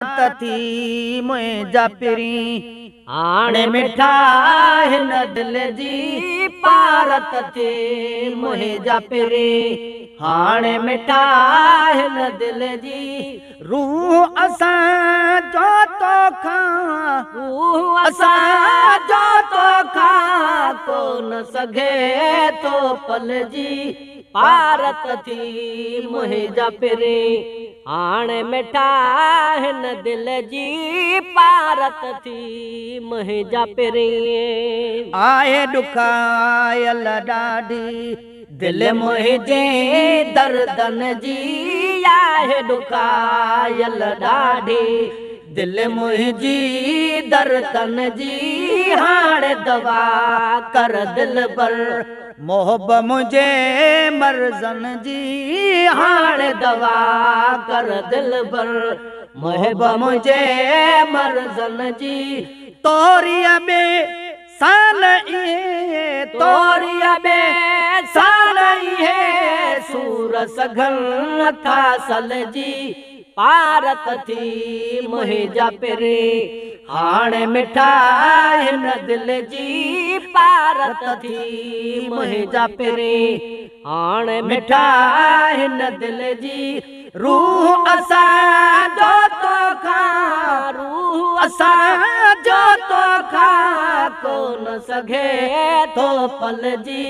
थी मुंहिंजा पिरी हाणे मिठा हिन दिल जी पारत थी मुंहिंजा पिरी हाणे मिठा हिन दिल जी रूह असां जो तोखां रूह असां जो तोखां कोन सघे तो पल जी पारत थी मुंहिंजा पिरी हाणे मिठा हिन दिल जी पारत थी मुंहिंजा पिरी आहे ॾुखायल ॾाढी दिल मुंहिंजे दर्दन जी आहे ॾुखायल ॾाढी दिल मुंहिंजी दर्दन जी हाणे दवा कर दिल भर मोहब मुझे मर्ज़न जी हाणे दवा कर दिल भर मोहब मुझे मर्ज़न जी तोरिया में सान इहे तोरिया में सान इहे सूर सघन था सल जी पारत थी मुंहिंजा पिरी हाणे मिठा हिन दिल जी पारत थी मुंहिंजा पिरी हाणे मिठा हिन दिल जी रूह असां जो तोखां रूह असां जो तोखां कोन सघे तो पल जी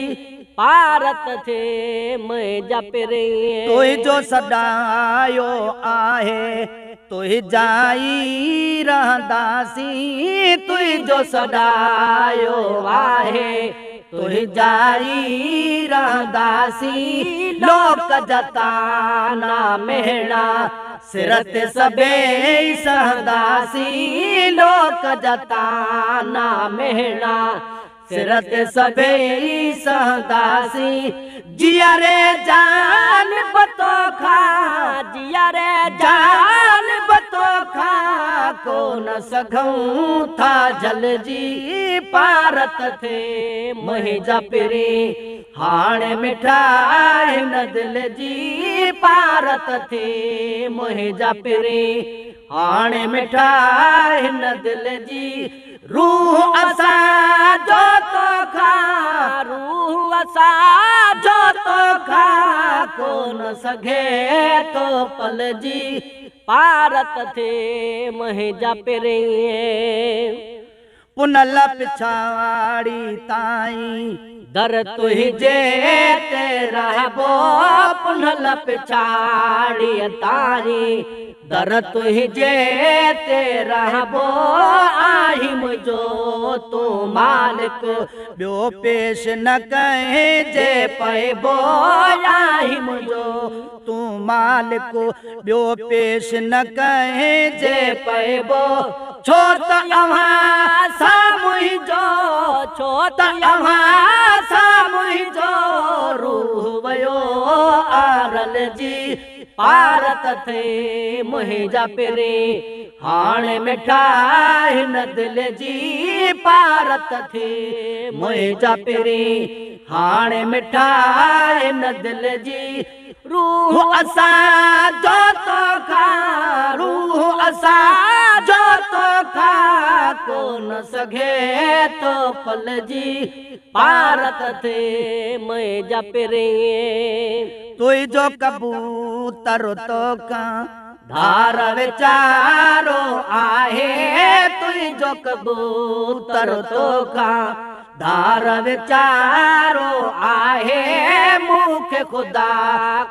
पारत थे मुंहिंजा पिरी तुंहिंजो सदायो आहे तुंहिंजाई रहंदासीं तुंहिंजो सदायो आहे तुंहिंजाई रहंदासीं लोक जताना मेहणा सिर ते सभेई सहंदासीं लोक जताना मेहणा सिर ते सभेई सहंदासीं जिया रे जान बतोखा जिया रे जान बतोखा कोन सघूं था जल जी पारत थे मुंहिंजा पिरी हाणे मिठा हिन दिल जी पारत थे मुंहिंजा पिरी हाणे मिठा हिन दिल जी रूह असां जो तोखां रूह असां जो तोखां कोन सघे तो पल जी पारत थे मुंहिंजा पिरी पुनल पिछाड़ी ताईं दर तुंहिंजे ते रहबो पुनल पिछाड़ी ताईं दर तुंहिंजे ते रहबो आही मुंहिंजो तूं मालिक ॿियो पेश न कंहिंजे पइबो आही मुंहिंजो तूं मालिक ॿियो पेश न कंहिंजे पइबो छो त अव्हां सां मुंहिंजो छो त अव्हां सां मुंहिंजो रूह वियो आरल जी पारत थे मुंहिंजा पिरी हाणे मिठा हिन दिल जी पारत थी मुंहिंजा पिरी हाणे मिठा हिन दिल जी रूह असां जो तोखां रूह असां जो तोखां कोन सघे तो पल जी पारत थे मुंहिंजा पिरी तुंहिंजो कबूतर तोखां धार वीचारो आहे तुंहिंजो कबूतर तोखां धार वीचारो आहे मूंखे ख़ुदा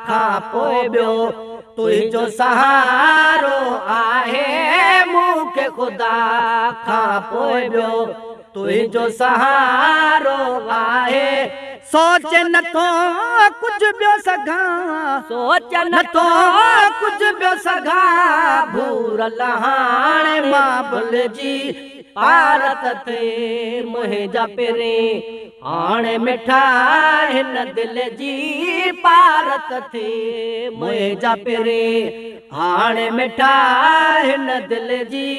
खां पोइ ॿियो तुंहिंजो सहारो आहे मूंखे ख़ुदा खां पोइ ॿियो तुंहिंजो सहारो आहे सोच नथो कुझु ॿियो सघां सोच नथो कुझु ॿियो सघां भूरल हाणे मां भुल जी पारत थे मुंहिंजा पिरी हाणे मिठा हिन दिल जी पारत थे मुंहिंजा पिरी हाणे मिठा हिन दिल जी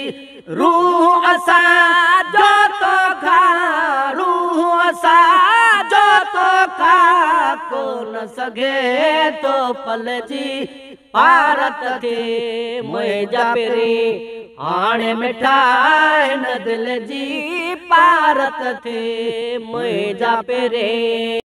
रूह असां जो तोखां रूह असां जो तोखां कोन सघे तो पल जी भारत थे मुंहिंजा पेरे हाणे मिठाई न दिल जी भारत थे मुंहिंजा पेरे।